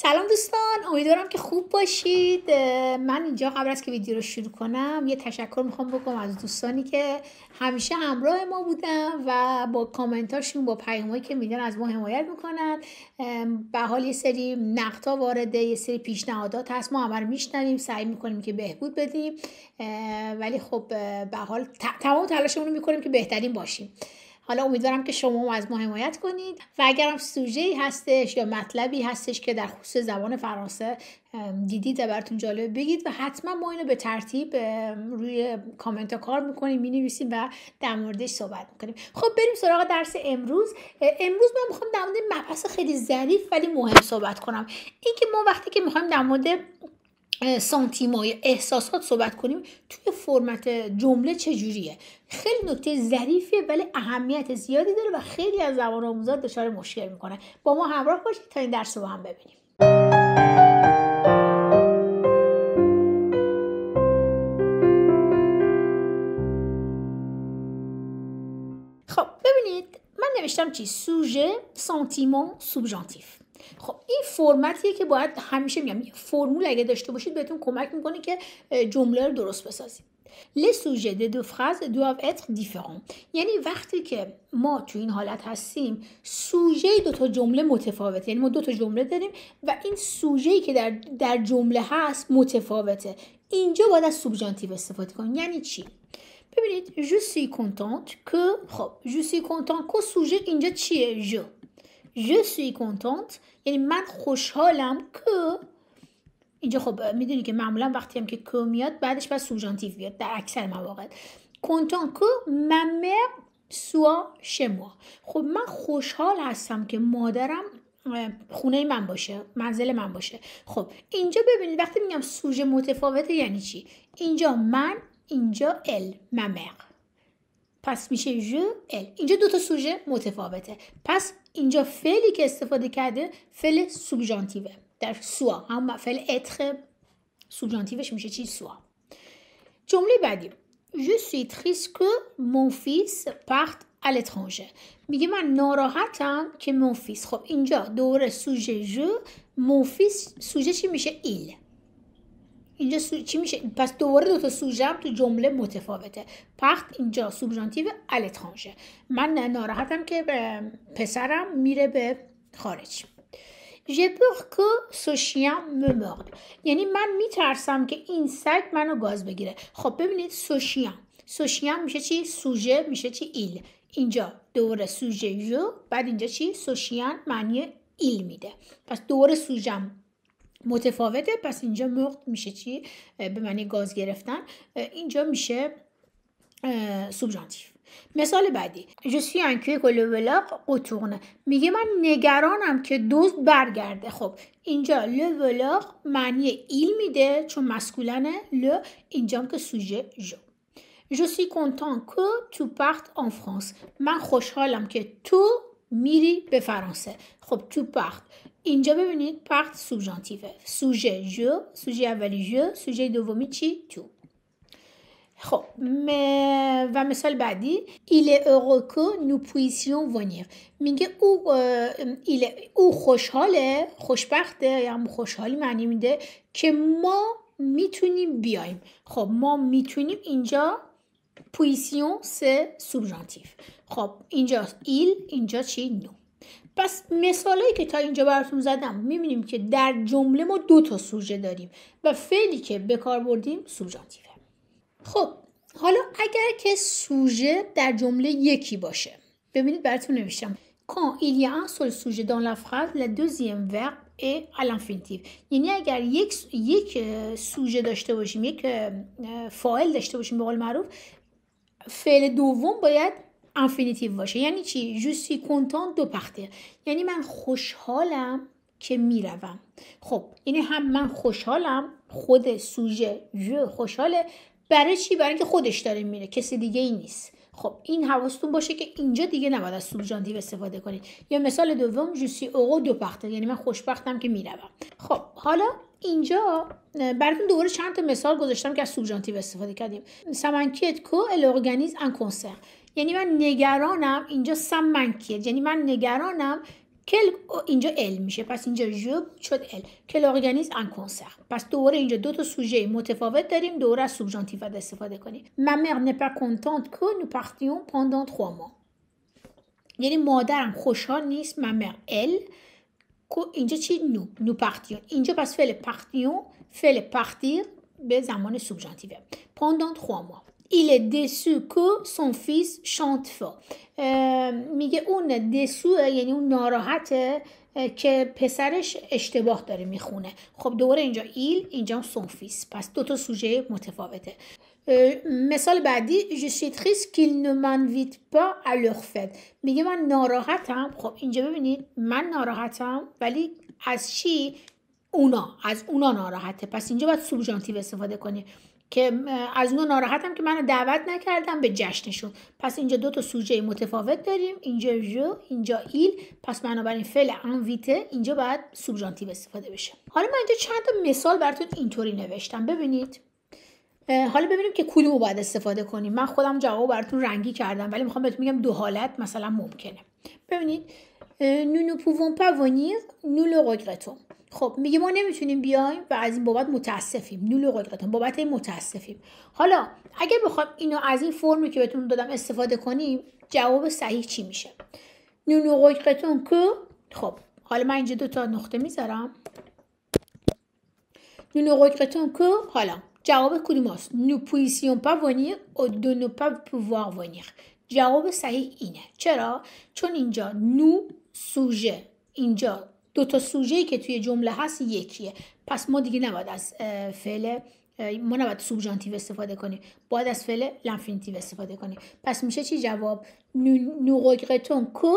سلام دوستان، امیدوارم که خوب باشید. من اینجا قبل از که ویدیو رو شروع کنم یه تشکر میخوام بکنم از دوستانی که همیشه همراه ما بودن و با کامنتاشون، با پیامایی که میدن از ما حمایت میکنن. به حال یه سری نقدها وارده، یه سری پیشنهادات هست، ما همه رو میشنویم، سعی میکنیم که بهبود بدیم، ولی خب به حال تمام تلاشمون رو میکنیم که بهترین باشیم. حالا امیدوارم که شما از ما حمایت کنید و اگر هم سوژه‌ای هستش یا مطلبی هستش که در خصوص زبان فرانسه دیدید و براتون جالبه بگید و حتما ما اینو به ترتیب روی کامنت ها کار میکنیم، مینویسیم و در موردش صحبت میکنیم. خب بریم سراغ درس امروز. امروز من میخوام در مورد مبحث خیلی ظریف ولی مهم صحبت کنم. اینکه ما وقتی که میخوایم در مورد سانتیما یا احساسات صحبت کنیم توی فرمت جمله چجوریه، خیلی نکته ظریفیه ولی اهمیت زیادی داره و خیلی از زبان آموزا دچار مشکل میکنه. با ما همراه باشید تا این درس رو هم ببینیم. خب ببینید، من نوشتم چی؟ سوژه، سانتیمان، سوبژانتیف. خب این فرمتیه که باید همیشه میگم فرمول اگه داشته باشید بهتون کمک میکنه که جمله رو درست بسازید. Les sujets des deux phrases doivent être différents. یعنی وقتی که ما تو این حالت هستیم سوژه دو تا جمله متفاوته، یعنی ما دو تا جمله داریم و این سوژه‌ای که در جمله هست متفاوته. اینجا باید از سوبژانتیو استفاده کنیم. یعنی چی؟ ببینید je suis contente que، خب je suis contente که سوژه اینجا چیه؟ je suis contente یعنی من خوشحالم که. اینجا خب میدونی که معمولا وقتی هم که که میاد بعدش باید سوبژانتیو بیاد در اکثر مواقع. content que ma mère soit chez moi. خب من خوشحال هستم که مادرم خونه من باشه، منزل من باشه. خب اینجا ببینید وقتی میگم سوژه متفاوته یعنی چی؟ اینجا من، اینجا ال، ma mère. پس میشه ژ ال. اینجا دو تا سوژه متفاوته. پس اینجا فعلی که استفاده کرده فعل سوبژانتیوه در سوا، هم فعل اتر سوبژانتیوش میشه چی؟ سوا. جمله بعدی Je suis triste que mon fils parte à l'étranger. میگه من ناراحتم که mon fils. خب اینجا دوره سوژه ژ، mon fils سوژه چی میشه؟ ایل. اینجا چی میشه؟ پس دوباره دو تا سوژه هم تو جمله متفاوته. پخت اینجا سوبژانتیو الترانژه. من ناراحتم که پسرم میره به خارج. J'ai peur que ce chien me morde. یعنی من میترسم که این سگ منو گاز بگیره. خب ببینید سوشیان میشه چی؟ سوژه میشه چی؟ ایل. اینجا دوباره سوژه ژ، بعد اینجا چی؟ سوشیان معنی ایل میده. پس دوباره سوژم متفاوته. پس اینجا مرد میشه چی؟ به معنی گاز گرفتن. اینجا میشه سوبژانتیو. مثال بعدی Je suis inquiet que le voleur retourne. میگه من نگرانم که دزد برگرده. خب اینجا le voleur معنی ایل میده چون مسکولنه، le اینجا که سوژه ژ. Je suis content que tu partes en France. من خوشحالم که تو میری به فرانسه. خب تو پارت اینجا ببینید پارت سوبژانتیوه، سوژه ژ، سوژه اولی ژ، سوژه دومی چی؟ تو. خب و مثال بعدی il est heureux que nous puissions venir. میگه او خوشحاله، خوشبخته، یعنی خوشحالی معنی میده که ما میتونیم بیایم. خب ما میتونیم اینجا پویسیون سه سوبژانتیو. خب اینجا ایل، اینجا چی؟ نو. پس مثالایی که تا اینجا براتون زدم میبینیم که در جمله ما دو تا سوژه داریم و فعلی که به کار بردیم سوبژانتیوه. خب حالا اگر که سوژه در جمله یکی باشه، ببینید براتون نوشتم quand il y a un seul sujet dans la phrase le deuxième verbe est à l'infinitif. یعنی اگر یک سوژه داشته باشیم، یک فاعل داشته باشیم به قول معروف، فعل دوم باید انفینیتیو باشه. یعنی چی؟ Je suis content de partir. یعنی من خوشحالم که میروم. خب یعنی هم من خوشحالم، خود سوژه ژ خوشحاله، برای چی؟ برای اینکه خودش داره میره، کسی دیگه ای نیست. خب این حواستون باشه که اینجا دیگه نباید از سوبژانتیو استفاده کنید. یا مثال دوم Je suis heureux de partir. یعنی من خوشبختم که میروم. خب حالا اینجا براتون دوباره چند تا مثال گذاشتم که از سوبژانتیو استفاده کردیم. Ça m'inquiète que elle organise un concert. یعنی من نگرانم، اینجا سم منکیه، یعنی من نگرانم اینجا ال میشه، پس اینجا جو شد ال که l'organisme en concert. پس دوباره اینجا دو تا سوژه متفاوت داریم، دوباره از سوبژانتیو استفاده کنیم. ma mère n'est pas contente que nous partions pendant 3 mois. یعنی مادرم خوشحال نیست. ma mère elle اینجا چی؟ نو پارتیون. اینجا پس فعل پارتیون، فعل پارتیر به زمان سوبژانتیو. pendant 3 mois. il est déçu que son fils chante fort. میگه اون déçu یعنی اون ناراحته که پسرش اشتباه داره میخونه. خب دوباره اینجا اینجا son fils. پس دو تا سوژه متفاوته. مثال بعدی je suis triste qu'il ne m'invite pas à leur fête. میگه من ناراحتم. خب اینجا ببینید من ناراحتم ولی از چی؟ از اونا ناراحته. پس اینجا باید سوبژانتیو استفاده کنی که از اونا ناراحتم که منو دعوت نکردم به جشنشون. پس اینجا دو تا سوژه متفاوت داریم، اینجا جو، اینجا ایل. پس بنابراین فعل انویته اینجا باید سوبژانتیو استفاده بشه. حالا من اینجا چند تا مثال براتون اینطوری نوشتم، ببینید. حالا ببینیم که کدومو باید استفاده کنیم. من خودم جوابو براتون رنگی کردم ولی میخوام بهتون میگم دو حالت مثلا ممکنه. ببینید nous ne pouvons pas venir, nous le regrettons. خب میگه ما نمیتونیم بیایم و از این بابت متاسفیم. nous le regrettons بابت این متاسفیم. حالا اگه بخوام اینو از این فرمی که بهتون دادم استفاده کنیم جواب صحیح چی میشه؟ nous ne regrettons que. خب حالا من اینجا دو تا نقطه میذارم. nous ne regrettons que. حالا جواب کدوم است؟ nous puissions pas venir ou de ne pas pouvoir venir. جواب صحیح اینه. چرا؟ چون اینجا نو سوژه، اینجا دو تا سوژه‌ای که توی جمله هست یکیه. پس ما دیگه نباید از فعل ما نباید سوبژانتیو استفاده کنیم، باید از فعل لانفینیتیو استفاده کنیم. پس میشه چی جواب؟ nous regrettons que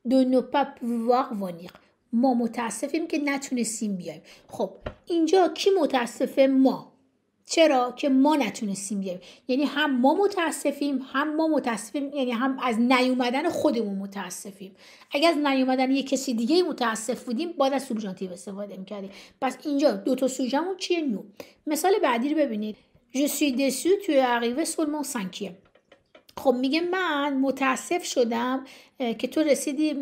de ne pas pouvoir venir. ما متاسفیم که نتونستیم بیایم. خب اینجا کی متاسفه؟ ما. چرا؟ که ما نتونستیم بیایم. یعنی هم ما متاسفیم یعنی هم از نیومدن خودمون متاسفیم. اگر از نیومدن یک کسی دیگه متاسف بودیم باید از سوبژانتیو استفاده می‌کردیم. پس اینجا دو تا سوژه‌مون چیه؟ نو. مثال بعدی رو ببینید. je suis déçu tu es arrivé seulement 5e. خب میگه من متاسف شدم که تو رسیدی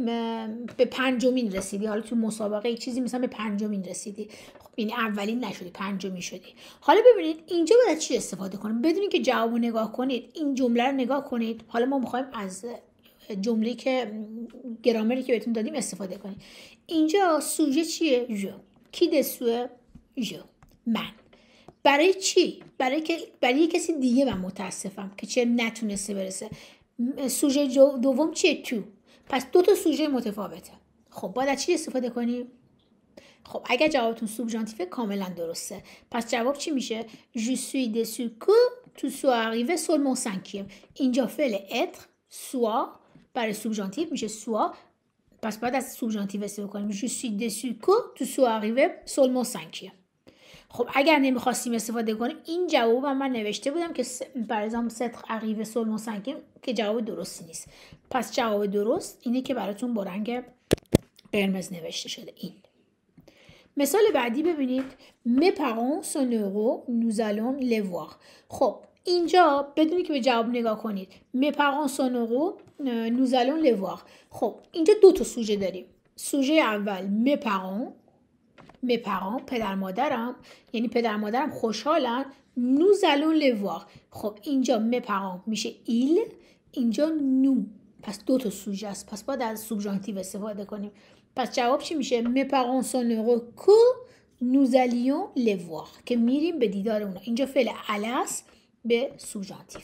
به 5مین رسیدی. حالا تو مسابقه یک چیزی مثلا به 5مین رسیدی. خب یعنی اولین نشدی، 5می شدی. حالا ببینید اینجا باید چی استفاده کنیم؟ بدونید که جوابو نگاه کنید، این جمله رو نگاه کنید. حالا ما میخوایم از جمله که گرامری که بهتون دادیم استفاده کنیم. اینجا سوژه چیه؟ جو. کی دسوه؟ جو، من. برای چی؟ برای کسی دیگه من متاسفم که چه نتونسته برسه. سوژه دوم چیه؟ تو. پس دو تا سوژه متفاوته. خب باید از چی استفاده کنیم؟ خب اگر جوابتون سوبژانتیو کاملا درسته. پس جواب چی میشه؟ je suis déçu que tu sois arrivé seulement 5e. اینجا فعل être soit برای سوبژانتیو میشه soit. پس باید از سوبژانتیو استفاده کنیم. je suis déçu que tu sois arrivé seulement 5e. خب اگر نمیخواستیم استفاده کنیم این جواب من نوشته بودم که برای ست arrivé seulement 5e که جواب درستی نیست. پس جواب درست اینه که براتون با رنگ قرمز نوشته شده. این مثال بعدی ببینید. mes parents sont heureux nous allons les voir. خب اینجا بدونید که به جواب نگاه کنید. mes parents sont heureux nous allons les voir. خب اینجا دو تا سوژه داریم. سوژه اول mes parents پدر مادرم، یعنی پدر مادرم خوشحالن. nous allons les voir. خب اینجا mes parents میشه il، اینجا nous. پس دو تا سوژه است. پس باید از سوبژانتیو استفاده کنیم. پس جواب چی میشه؟ mes parents sont heureux que nous allions les voir. که میریم به دیدار اونا. اینجا فعل aller به سوبژانتیو.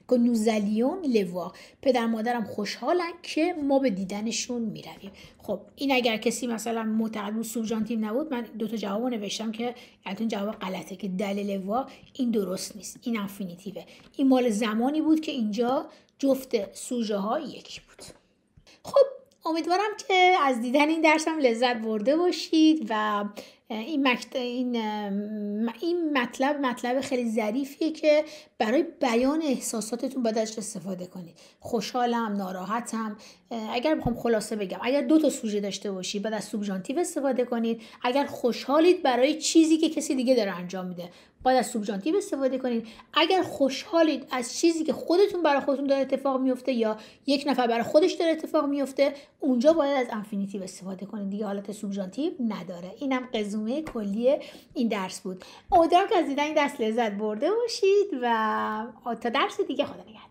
که nous allions les voir. پدر مادرم خوشحالن که ما به دیدنشون میرویم. خب این اگر کسی مثلا معتقد بود سوبژانتیو نبود، من دو تا جوابو نوشتم که البته جواب غلطه که دلیل وا این درست نیست. این انفینیتیوه. این مال زمانی بود که اینجا جفت سوژه ها یکی بود. خب امیدوارم که از دیدن این درسم لذت برده باشید و این مطلب خیلی ظریفیه که برای بیان احساساتتون باید ازش استفاده کنید. خوشحالم، ناراحتم. اگر بخوام خلاصه بگم، اگر 2 تا سوژه داشته باشی باید از سوبژانتیو استفاده کنید. اگر خوشحالید برای چیزی که کسی دیگه داره انجام میده باید از سوبژانتیو استفاده کنید. اگر خوشحالید از چیزی که خودتون برای خودتون داره اتفاق میفته یا یک نفر برای خودش داره اتفاق میفته، اونجا باید از انفینیتیو استفاده کنید، دیگه حالت سوبژانتیو نداره. اینم رزومه کلی این درس بود. امیدوارم که از دیدن این درس لذت برده باشید و تا درس دیگه خدا نگهدار.